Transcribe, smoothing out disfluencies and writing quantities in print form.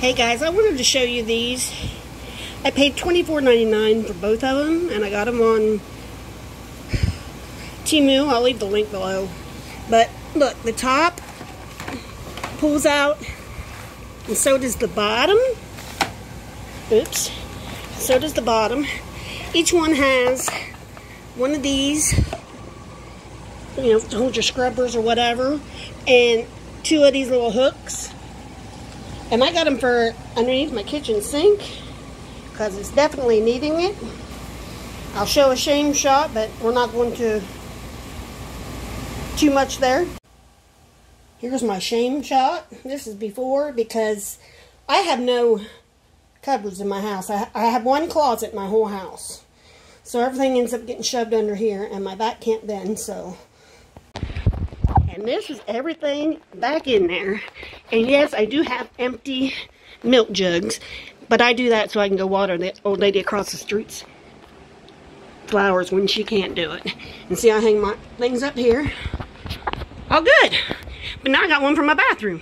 Hey guys, I wanted to show you these. I paid $24.99 for both of them, and I got them on Temu. I'll leave the link below. But look, the top pulls out, and so does the bottom. Oops. So does the bottom. Each one has one of these, you know, to hold your scrubbers or whatever, and two of these little hooks. And I got them for underneath my kitchen sink because it's definitely needing it. I'll show a shame shot, but we're not going to too much there. Here's my shame shot. This is before, because I have no cupboards in my house. I have one closet in my whole house. So everything ends up getting shoved under here, and my back can't bend, so. And this is everything back in there. And yes, I do have empty milk jugs, but I do that so I can go water the old lady across the street's flowers when she can't do it. And see, I hang my things up here. All good. But now I got one for my bathroom.